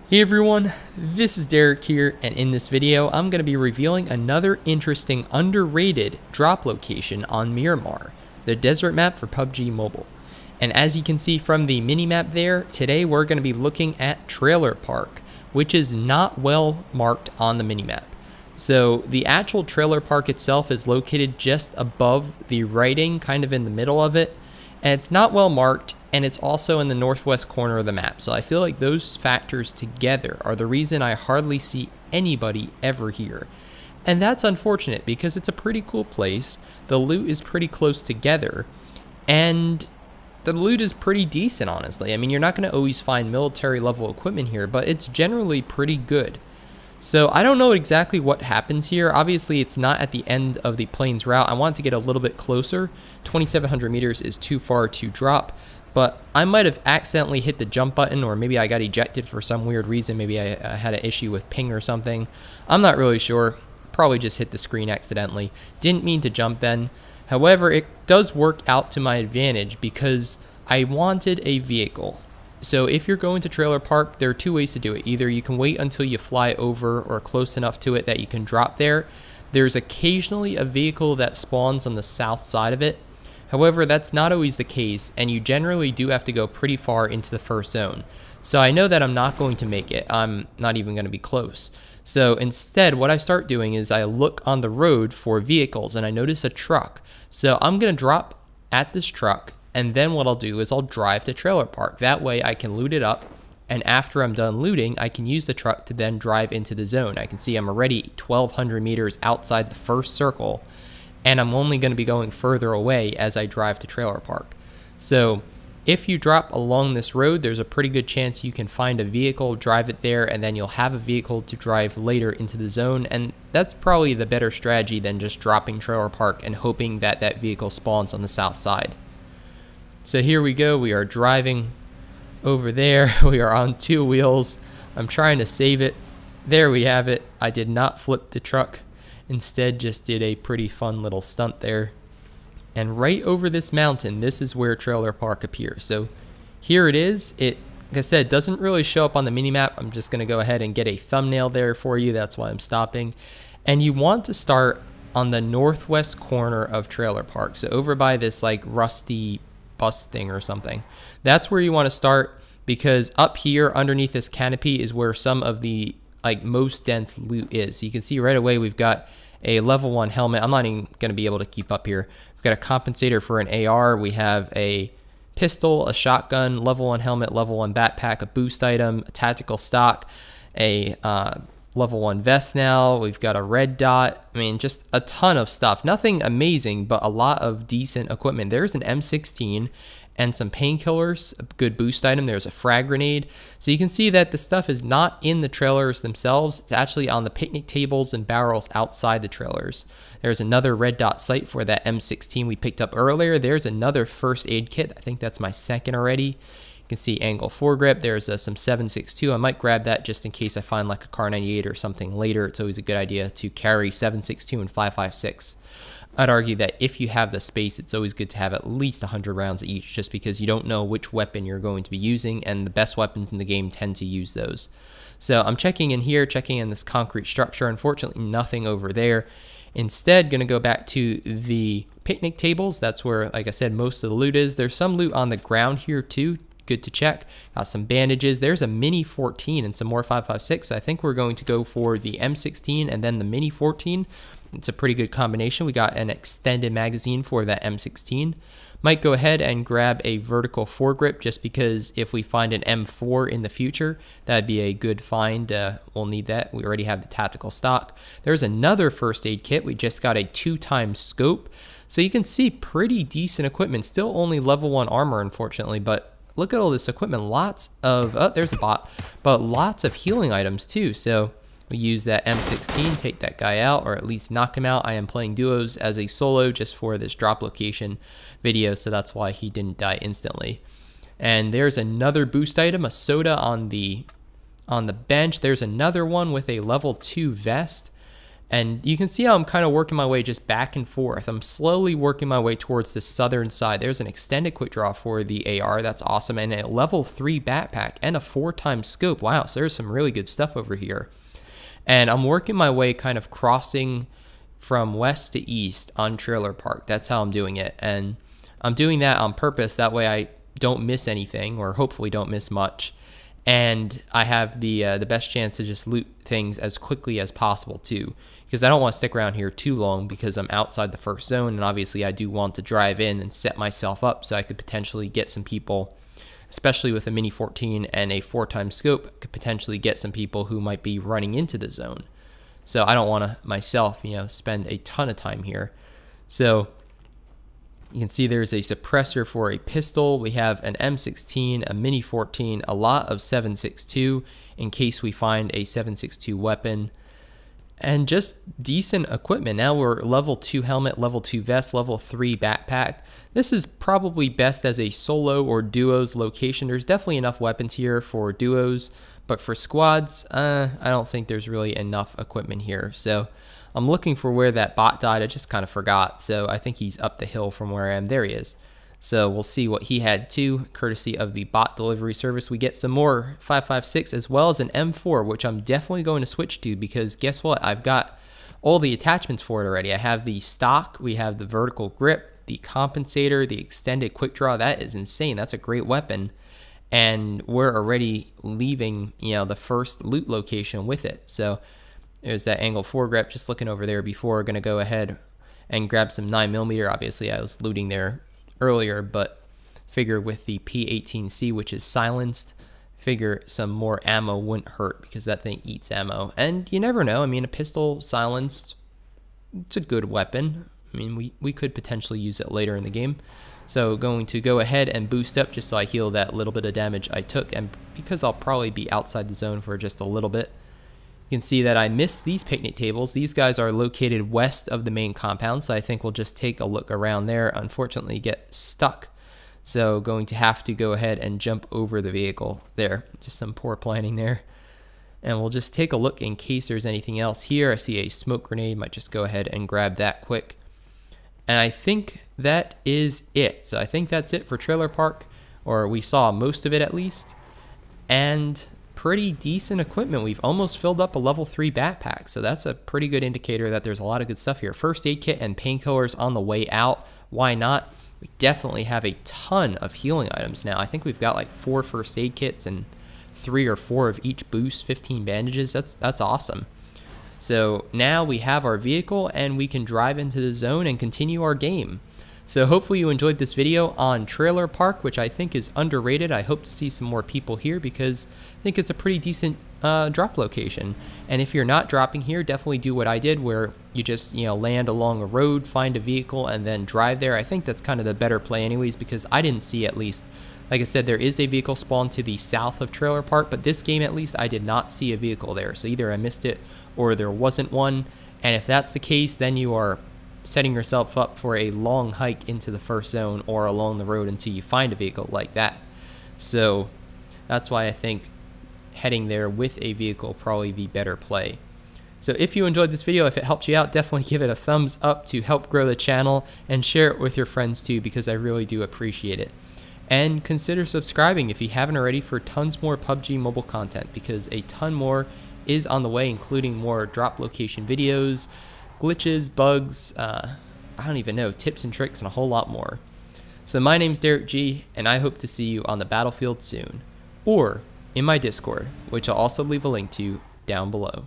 Hey everyone, this is Derek here, and in this video I'm going to be revealing another interesting underrated drop location on Miramar, the desert map for PUBG Mobile. And as you can see from the mini-map there, today we're going to be looking at Trailer Park, which is not well marked on the mini-map. So the actual trailer park itself is located just above the writing, kind of in the middle of it, and it's not well marked, and it's also in the northwest corner of the map. So I feel like those factors together are the reason I hardly see anybody ever here. And that's unfortunate because it's a pretty cool place. The loot is pretty close together, and the loot is pretty decent, honestly. I mean, you're not going to always find military level equipment here, but it's generally pretty good. So I don't know exactly what happens here. Obviously, it's not at the end of the plane's route. I want to get a little bit closer. 2,700 meters is too far to drop, but I might have accidentally hit the jump button, or maybe I got ejected for some weird reason. Maybe I had an issue with ping or something. I'm not really sure. Probably just hit the screen accidentally. Didn't mean to jump then. However, it does work out to my advantage because I wanted a vehicle. So if you're going to Trailer Park, there are two ways to do it. Either you can wait until you fly over or close enough to it that you can drop there. There's occasionally a vehicle that spawns on the south side of it. However, that's not always the case, and you generally do have to go pretty far into the first zone. So I know that I'm not going to make it. I'm not even going to be close. So instead, what I start doing is I look on the road for vehicles, and I notice a truck. So I'm going to drop at this truck, and then what I'll do is I'll drive to Trailer Park. That way I can loot it up, and after I'm done looting, I can use the truck to then drive into the zone. I can see I'm already 1,200 meters outside the first circle, and I'm only going to be going further away as I drive to Trailer Park. So if you drop along this road, there's a pretty good chance you can find a vehicle, drive it there, and then you'll have a vehicle to drive later into the zone. And that's probably the better strategy than just dropping Trailer Park and hoping that that vehicle spawns on the south side. So here we go. We are driving over there. We are on two wheels. I'm trying to save it. There we have it. I did not flip the truck. Instead, just did a pretty fun little stunt there. And right over this mountain, this is where Trailer Park appears. So here it is. It, like I said, doesn't really show up on the mini-map. I'm just going to go ahead and get a thumbnail there for you. That's why I'm stopping. And you want to start on the northwest corner of Trailer Park. So over by this like rusty bus thing or something. That's where you want to start, because up here underneath this canopy is where some of the most dense loot is. So you can see right away we've got a level 1 helmet. I'm not even going to be able to keep up here. We've got a compensator for an AR. We have a pistol, a shotgun, level 1 helmet, level 1 backpack, a boost item, a tactical stock, a level 1 vest now. We've got a red dot. I mean, just a ton of stuff. Nothing amazing, but a lot of decent equipment. There's an M16 and some painkillers, a good boost item. There's a frag grenade. So you can see that the stuff is not in the trailers themselves. It's actually on the picnic tables and barrels outside the trailers. There's another red dot sight for that M16 we picked up earlier. There's another first aid kit. I think that's my second already. You can see angle foregrip. There's some 7.62. I might grab that just in case I find like a Car 98 or something later. It's always a good idea to carry 7.62 and 5.56. I'd argue that if you have the space, it's always good to have at least 100 rounds each, just because you don't know which weapon you're going to be using, and the best weapons in the game tend to use those. So I'm checking in here, checking in this concrete structure. Unfortunately, nothing over there. Instead, going to go back to the picnic tables. That's where, like I said, most of the loot is. There's some loot on the ground here too. Good to check. Got some bandages. There's a mini 14 and some more 5.56. I think we're going to go for the M16 and then the mini 14. It's a pretty good combination. We got an extended magazine for that M16. Might go ahead and grab a vertical foregrip, just because if we find an M4 in the future, that'd be a good find. We'll need that. We already have the tactical stock. There's another first aid kit. We just got a 2x scope. So you can see pretty decent equipment. Still only level 1 armor, unfortunately, but look at all this equipment. Lots of, oh, there's a bot, but lots of healing items too. So we use that M16, take that guy out, or at least knock him out. I am playing duos as a solo just for this drop location video, so that's why he didn't die instantly. And there's another boost item, a soda on the bench. There's another one with a level 2 vest. And you can see how I'm kind of working my way just back and forth. I'm slowly working my way towards the southern side. There's an extended quick draw for the AR. That's awesome. And a level 3 backpack and a 4x scope. Wow, so there's some really good stuff over here. And I'm working my way kind of crossing from west to east on Trailer Park. That's how I'm doing it. And I'm doing that on purpose. That way I don't miss anything, or hopefully don't miss much. And I have the best chance to just loot things as quickly as possible too, because I don't want to stick around here too long because I'm outside the first zone, and obviously I do want to drive in and set myself up so I could potentially get some people, especially with a Mini 14 and a 4x scope, could potentially get some people who might be running into the zone. So I don't want to myself, spend a ton of time here. So you can see there's a suppressor for a pistol. We have an M16, a Mini 14, a lot of 7.62 in case we find a 7.62 weapon, and just decent equipment. Now we're level 2 helmet, level 2 vest, level 3 backpack. This is probably best as a solo or duos location. There's definitely enough weapons here for duos, but for squads, I don't think there's really enough equipment here. So I'm looking for where that bot died. I just kind of forgot. So I think he's up the hill from where I am. There he is. So we'll see what he had too, courtesy of the bot delivery service. We get some more 5.56 as well as an M4, which I'm definitely going to switch to, because guess what? I've got all the attachments for it already. I have the stock, we have the vertical grip, the compensator, the extended quick draw. That is insane. That's a great weapon. And we're already leaving, the first loot location with it. So there's that angle foregrip, just looking over there before. Going to go ahead and grab some 9mm. Obviously, I was looting there earlier, but figure with the P18C, which is silenced, figure some more ammo wouldn't hurt because that thing eats ammo. And you never know. I mean, a pistol silenced, it's a good weapon. I mean, we could potentially use it later in the game. So going to go ahead and boost up just so I heal that little bit of damage I took, and because I'll probably be outside the zone for just a little bit. You can see that I missed these picnic tables. These guys are located west of the main compound, so I think we'll just take a look around there. Unfortunately, get stuck. So going to have to go ahead and jump over the vehicle there. Just some poor planning there. And we'll just take a look in case there's anything else here. I see a smoke grenade. Might just go ahead and grab that quick. And I think that is it. So I think that's it for Trailer Park, or we saw most of it at least. And pretty decent equipment. We've almost filled up a level 3 backpack, so that's a pretty good indicator that there's a lot of good stuff here. First aid kit and painkillers on the way out. Why not? We definitely have a ton of healing items now. I think we've got like 4 first aid kits and 3 or 4 of each boost, 15 bandages. That's awesome. So now we have our vehicle and we can drive into the zone and continue our game. So hopefully you enjoyed this video on Trailer Park, which I think is underrated. I hope to see some more people here because I think it's a pretty decent drop location. And if you're not dropping here, definitely do what I did, where you just land along a road, find a vehicle, and then drive there. I think that's kind of the better play anyways, because I didn't see, at least, like I said, there is a vehicle spawn to the south of Trailer Park, but this game at least I did not see a vehicle there. So either I missed it or there wasn't one. And if that's the case, then you are setting yourself up for a long hike into the first zone or along the road until you find a vehicle like that. So that's why I think heading there with a vehicle probably the better play. So if you enjoyed this video, if it helped you out, definitely give it a thumbs up to help grow the channel, and share it with your friends too, because I really do appreciate it. And consider subscribing if you haven't already for tons more PUBG mobile content, because a ton more is on the way, including more drop location videos, glitches, bugs, I don't even know, tips and tricks, and a whole lot more. So my name's Derek G, and I hope to see you on the battlefield soon, or in my Discord, which I'll also leave a link to down below.